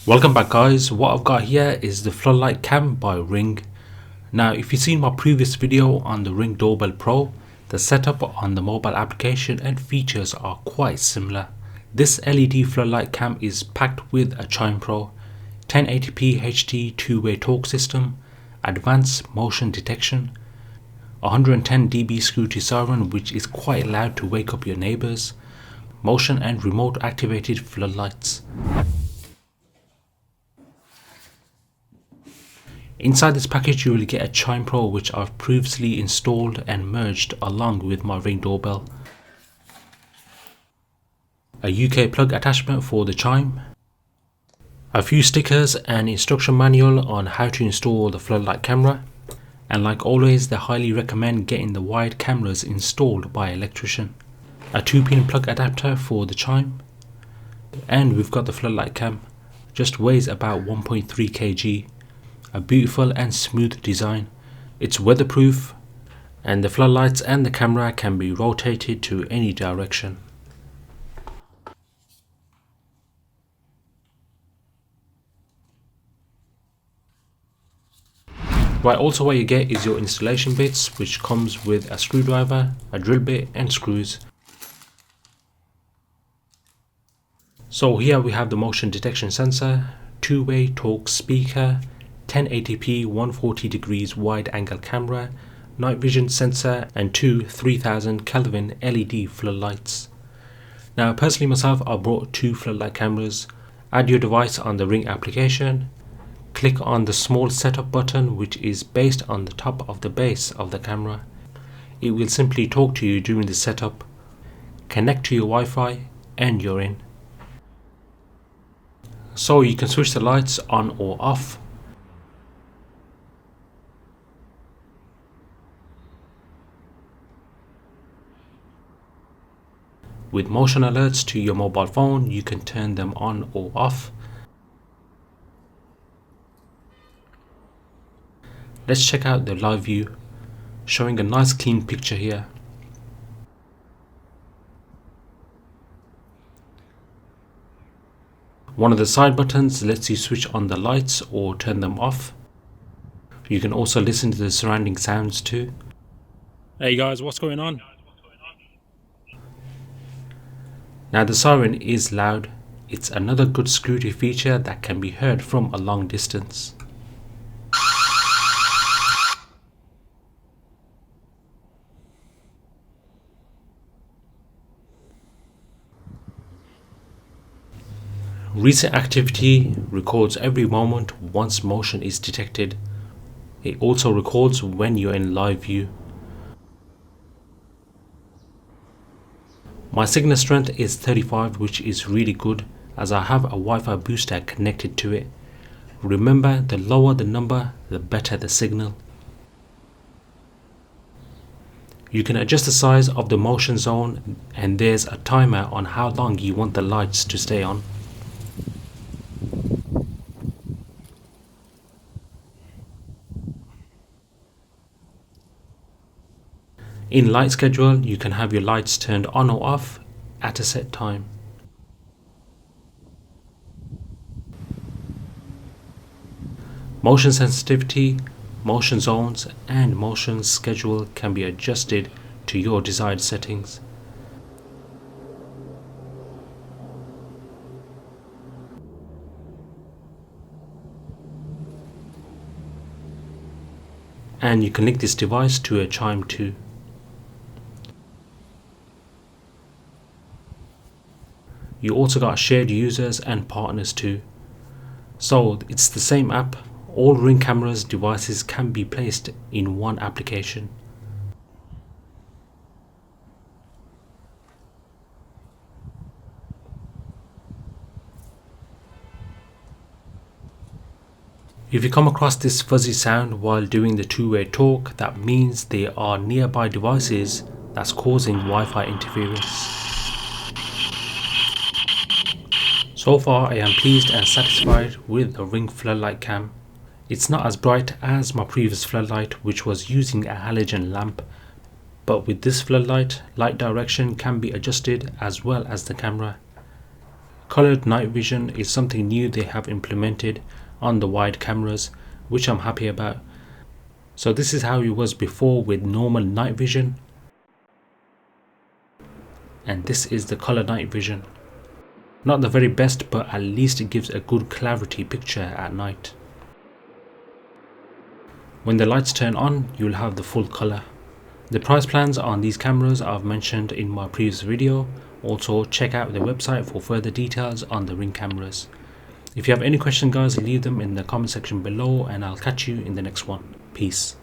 Welcome back guys. What I've got here is the Floodlight Cam by Ring. Now if you've seen my previous video on the Ring Doorbell Pro, the setup on the mobile application and features are quite similar. This LED floodlight cam is packed with a Chime Pro, 1080p HD two-way talk system, advanced motion detection, 110 dB security siren which is quite loud to wake up your neighbours, motion and remote activated floodlights. Inside this package you will get a Chime Pro which I've previously installed and merged along with my Ring doorbell, a UK plug attachment for the Chime, a few stickers and instruction manual on how to install the floodlight camera, and like always they highly recommend getting the wired cameras installed by an electrician, a 2-pin plug adapter for the Chime, and we've got the floodlight cam. Just weighs about 1.3 kg. A beautiful and smooth design. It's weatherproof and the floodlights and the camera can be rotated to any direction. Right, also what you get is your installation bits, which comes with a screwdriver, a drill bit and screws. So here we have the motion detection sensor, two-way talk speaker, 1080p 140 degrees wide angle camera, night vision sensor and two 3000 Kelvin LED floodlights. Now personally myself, I brought two floodlight cameras. Add your device on the Ring application, click on the small setup button which is based on the top of the base of the camera. It will simply talk to you during the setup, connect to your Wi-Fi and you're in. So you can switch the lights on or off. With motion alerts to your mobile phone, you can turn them on or off. Let's check out the live view, showing a nice clean picture here. One of the side buttons lets you switch on the lights or turn them off. You can also listen to the surrounding sounds too. Hey guys, what's going on? Now the siren is loud. It's another good security feature that can be heard from a long distance. Recent activity records every moment once motion is detected. It also records when you're in live view. My signal strength is 35, which is really good as I have a Wi-Fi booster connected to it. Remember, the lower the number, the better the signal. You can adjust the size of the motion zone and there's a timer on how long you want the lights to stay on. In light schedule, you can have your lights turned on or off at a set time. Motion sensitivity, motion zones and motion schedule can be adjusted to your desired settings. And you can link this device to a Chime too. You also got shared users and partners too. So it's the same app. All Ring cameras devices can be placed in one application. If you come across this fuzzy sound while doing the two-way talk, that means there are nearby devices that's causing Wi-Fi interference. So far I am pleased and satisfied with the Ring Floodlight Cam. It's not as bright as my previous floodlight which was using a halogen lamp, but with this floodlight, light direction can be adjusted as well as the camera. Colored night vision is something new they have implemented on the wide cameras, which I'm happy about. So this is how it was before with normal night vision, and this is the color night vision. Not the very best, but at least it gives a good clarity picture at night. When the lights turn on, you'll have the full color. The price plans on these cameras I've mentioned in my previous video. Also check out the website for further details on the Ring cameras. If you have any questions guys, leave them in the comment section below and I'll catch you in the next one. Peace.